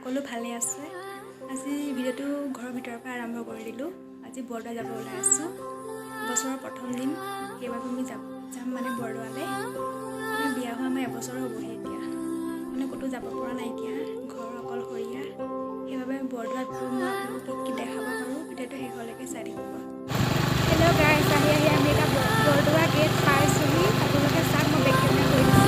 সকলো ভালে আছে। আজি ভিডিঅ'টো ঘৰৰ ভিতৰৰ পৰা আৰম্ভ কৰি দিলোঁ। আজি বৰদোৱা যাব ওলাই আছোঁ। বছৰৰ প্ৰথম দিন সেইবাবে আমি যাম মানে বৰদোৱালৈ। মানে বিয়া হোৱা আমাৰ এবছৰ হ'বহি এতিয়া। মানে ক'তো যাব পৰা নাইকিয়া, ঘৰ অকলশৰীয়া। সেইবাবে বৰদোৱাত মই আপোনালোকক কি দেখাব পাৰোঁ ভিডিঅ'টো শেষলৈকে চাই থাকিব। হেল্ল' গাইছ, আহি আমি এটা বৰদোৱা গেট পাইছোঁহি। আপোনালোকে চাওক, মই বেক কেমেৰা কৰি দিছোঁ।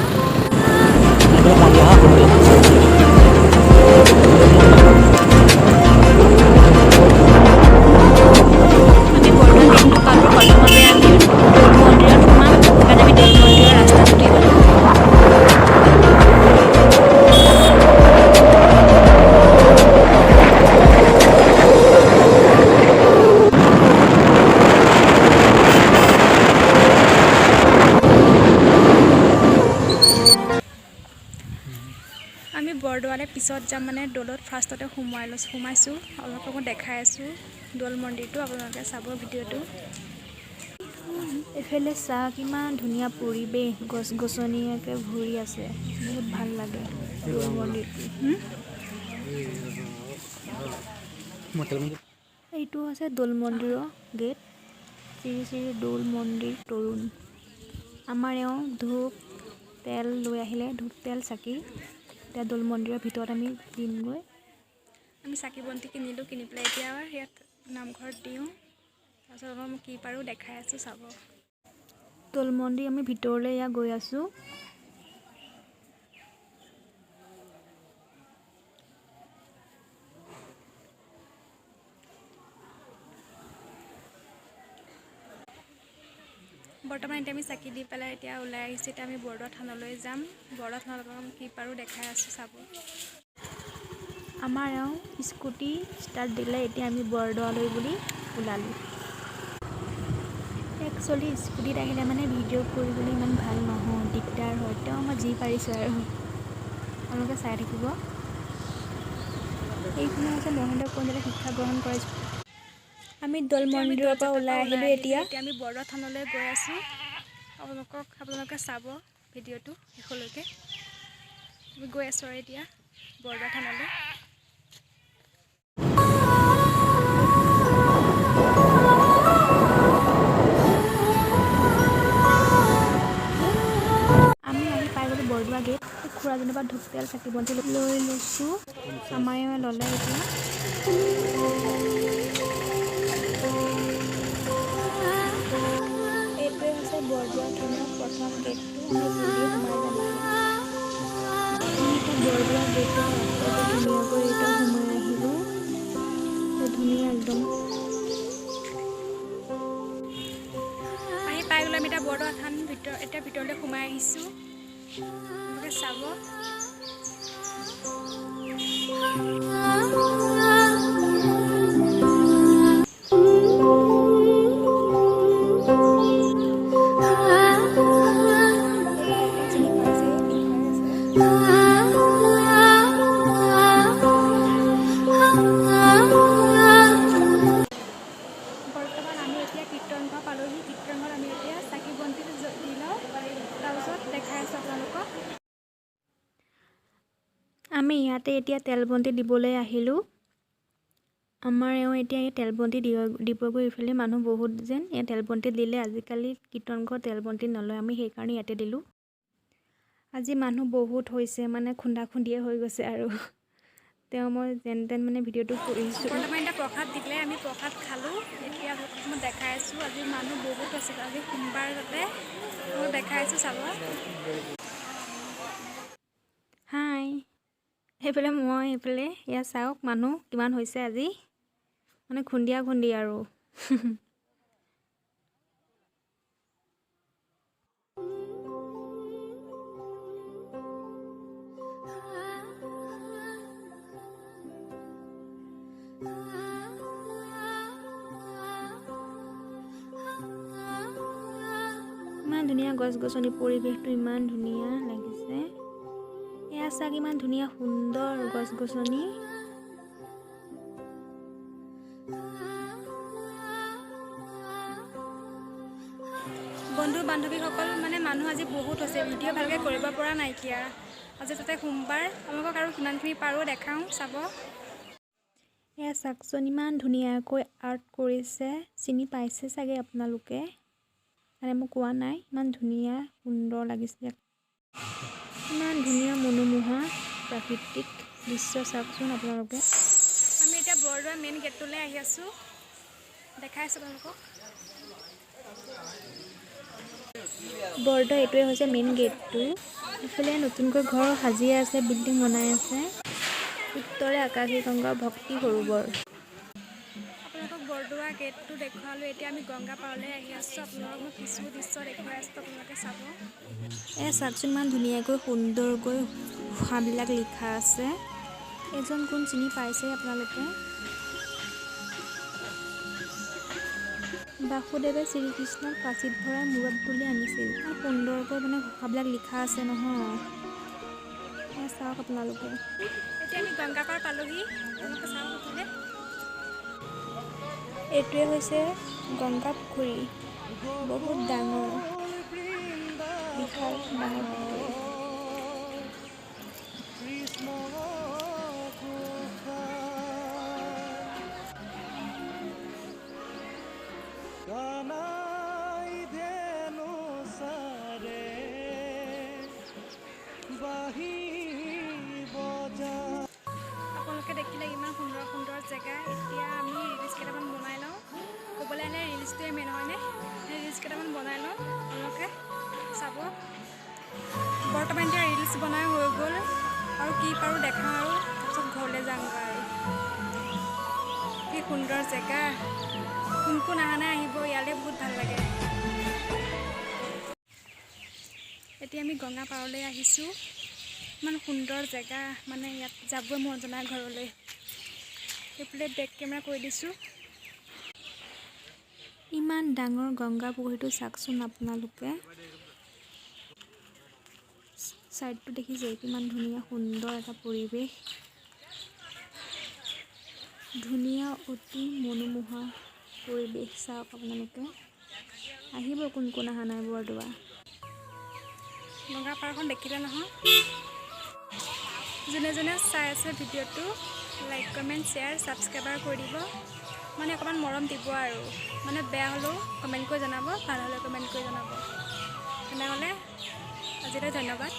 আমি বৰদোৱা গেটটো পালোঁ। প্ৰথমতে আমি দৌল মন্দিৰত সোমাম, সেইকাৰণে আমি দৌল মন্দিৰৰ ৰাস্তাটোদি গ'লোঁ। আমি বৰদোৱালৈ পিছত যাম, মানে দৌলত ফাৰ্ষ্টতে সোমাইছোঁ। আপোনালোকক মই দেখাই আছোঁ দৌল মন্দিৰটো, আপোনালোকে চাব ভিডিঅ'টো। এইফালে চাহ কিমান ধুনীয়া পৰিৱেশ, গছ গছনিয়াকে ভৰি আছে, বহুত ভাল লাগে দৌল মন্দিৰটো। এইটো হৈছে দৌল মন্দিৰৰ গেট, শ্ৰী শ্ৰী দৌল মন্দিৰ তৰুণ। আমাৰ এওঁ ধূপ তেল লৈ আহিলে, ধূপ তেল চাকি। এতিয়া দৌল মন্দিৰৰ ভিতৰত আমি দিমগৈ। আমি চাকি বন্তি কিনিলোঁ, কিনি পেলাই এতিয়া ইয়াত নামঘৰত দিওঁ। তাৰপিছত মই কি পাৰোঁ দেখাই আছোঁ, চাব। দৌল মন্দিৰ আমি ভিতৰলৈ গৈ আছোঁ। বৰ্তমান এতিয়া আমি চাকি দি পেলাই এতিয়া ওলাই আহিছোঁ। এতিয়া আমি বৰদোৱা থানলৈ যাম। বৰদোৱা থানত কি পাৰোঁ দেখাই আছোঁ, চাব। আমাৰ এওঁ স্কুটি ষ্টাৰ্ট দিলে, এতিয়া আমি বৰদোৱালৈ বুলি ওলালোঁ। একচুৱেলি স্কুটিত আহিলে মানে ভিডিঅ' কৰিবলৈ ইমান ভাল নহয়, দিগদাৰ হয়। তেওঁ মই যি পাৰিছোঁ আৰু আপোনালোকে চাই থাকিব। এইখিনি হৈছে মহেন্দ্ৰ কন্দলীয়ে শিক্ষা গ্ৰহণ কৰিছোঁ। আমি দৌল মন্দিৰৰ পৰা ওলাই আহিলোঁ। এতিয়া আমি বৰদোৱা থানলৈ গৈ আছোঁ। আপোনালোকে চাব ভিডিঅ'টো শেষলৈকে। আমি গৈ আছোঁ আৰু এতিয়া বৰদোৱা থানলৈ। আমি আহি পাই গ'লোঁ বৰদোৱা গেট। খুৰাজনৰ পৰা ধূপ তেল চাকি বন্তি লৈ লৈছোঁ। আমাৰ ল'লে এতিয়া। এইটোৱে হৈছে বৰদোৱা থানৰ প্ৰথম গেটটো। আমি এইফালেদি সোমাই যাম এতিয়া। বৰদোৱা গেটৰ ৰাস্তাটো ধুনীয়াকৈ এতিয়া সোমাই আহিলোঁ। ধুনীয়া একদম। আহি পাই গ'লোঁ আমি এতিয়া বৰদোৱা থান এতিয়া ভিতৰলৈ সোমাই আহিছোঁ। আপোনালোকে চাব। বৰ্তমান আমি এতিয়া কীৰ্তনঘৰ পালোঁহি। কীৰ্তনঘৰত আমি এতিয়া চাকি বন্তি দি লওঁ, তাৰপিছত দেখাই আছোঁ আপোনালোকক। আমি ইয়াতে এতিয়া তেল বন্তি দিবলৈ আহিলোঁ। আমাৰ এওঁ এতিয়া এই তেল বন্তি দিবগৈ। ইফালে মানুহ বহুত যেন এই তেল বন্তি দিলে। আজিকালি কীৰ্তনঘৰত তেল বন্তি নলয়, আমি সেইকাৰণে ইয়াতে দিলোঁ। আজি মানুহ বহুত হৈছে, মানে খুন্দা খুন্দিয়ে হৈ গৈছে আৰু তেওঁ মই যেন তেন মানে ভিডিঅ'টো কৰিছোঁ। বৰ্তমান এতিয়া প্ৰসাদ দিলে, আমি প্ৰসাদ খালোঁ। এতিয়া আপোনালোকক মই দেখাই আছোঁ। আজি মানুহ বহুত আছে, আজি সোমবাৰ তাতে মই দেখাই আছোঁ, চাব। হাই, সেইফালে মই এইফালে এয়া চাওক মানুহ কিমান হৈছে আজি, মানে খুন্দিয়া খুন্দি আৰু ইমান ধুনীয়া গছ গছনি, পৰিৱেশটো ইমান ধুনীয়া লাগিছে। এয়া চাওক ইমান ধুনীয়া সুন্দৰ গছ গছনি। বন্ধু বান্ধৱীসকল, মানে মানুহ আজি বহুত হৈছে, ভিডিঅ' ভালকৈ কৰিব পৰা নাইকিয়া। আজি তাতে সোমবাৰ আপোনালোকক আৰু কিমানখিনি পাৰোঁ দেখাওঁ চাব। এয়া চাওকচোন ইমান ধুনীয়াকৈ আৰ্ট কৰিছে, চিনি পাইছে চাগে আপোনালোকে, মানে মোক কোৱা নাই, ইমান ধুনীয়া সুন্দৰ লাগিছে। ইমান ধুনীয়া মনোমোহা প্ৰাকৃতিক দৃশ্য চাওকচোন আপোনালোকে। আমি এতিয়া বৰদোৱা মেইন গেটটোলৈ আহি আছোঁ, দেখাই আছোঁ আপোনালোকক। বৰদোৱা এইটোৱে হৈছে মেইন গেটটো। ইফালে নতুনকৈ ঘৰ সাজি আছে, বিল্ডিং বনাই আছে। উত্তৰে আকাশী গংগা ভক্তি সৰোবৰ। আপোনালোকক বৰদোৱা গেটটো দেখুৱালোঁ। এতিয়া আমি গংগা পাৰলৈ আহি আছোঁ। আপোনালোকক মই কিছু দৃশ্য দেখুৱাই আছোঁ, আপোনালোকে চাব। চাওকচোন ইমান ধুনীয়াকৈ সুন্দৰকৈ ভাষাবিলাক লিখা আছে। এজন কোন চিনি পাইছে আপোনালোকে? বাসুদেৱে শ্ৰীকৃষ্ণক পাচিত ভৰাই মূৰত তুলি আনিছিল। ইমান সুন্দৰকৈ মানে ভাষাবিলাক লিখা আছে নহয়, চাওক আপোনালোকে। এতিয়া আমি গংগা পাৰ পালোহি, আপোনালোকে চাওক এইফালে। এইটোৱে হৈছে গংগা পুখুৰী, বহুত ডাঙৰ, বিশাল ডাঙৰ পুখুৰী। আপোনালোকে দেখিলে ইমান সুন্দৰ সুন্দৰ জেগা। এতিয়া আমি ৰিলচ কেইটামান বনাই লওঁ। ক'বলৈ হ'লে ৰিলচটোৱে মেইন হয়নে? ৰিলচ কেইটামান বনাই লওঁ, আপোনালোকে চাব। বৰ্তমান এতিয়া ৰিলচ বনাই হৈ গ'ল, আৰু কি পাৰোঁ দেখাওঁ, আৰু তাৰপিছত ঘৰলৈ যামগৈ। আৰু কি সুন্দৰ জেগা, কোন কোন অহা নাই আহিব, ইয়ালৈ বহুত ভাল লাগে। এতিয়া আমি গংগা পাৰলৈ আহিছোঁ। ইমান সুন্দৰ জেগা, মানে ইয়াত যাবই মন জনাই ঘৰলৈ। এইফালে বেক কেমেৰা কৰি দিছোঁ। ইমান ডাঙৰ গংগা পুখুৰীটো চাওকচোন আপোনালোকে। ছাইডটো দেখিছে কিমান ধুনীয়া সুন্দৰ এটা পৰিৱেশ, ধুনীয়া অতি মনোমোহা পৰিৱেশ। চাওক আপোনালোকে, আহিব কোন কোন অহা নাই বৰদোৱা। গংগা পাৰখন দেখিলে নহয়, যোনে যোনে চাই আছে ভিডিঅ'টো লাইক কমেণ্ট শ্বেয়াৰ ছাবস্ক্ৰাইবাৰ কৰি দিব, মানে অকণমান মৰম দিব আৰু, মানে বেয়া হ'লেও কমেণ্ট কৰি জনাব, ভাল হ'লেও কমেণ্ট কৰি জনাব। তেনেহ'লে আজিলৈ ধন্যবাদ।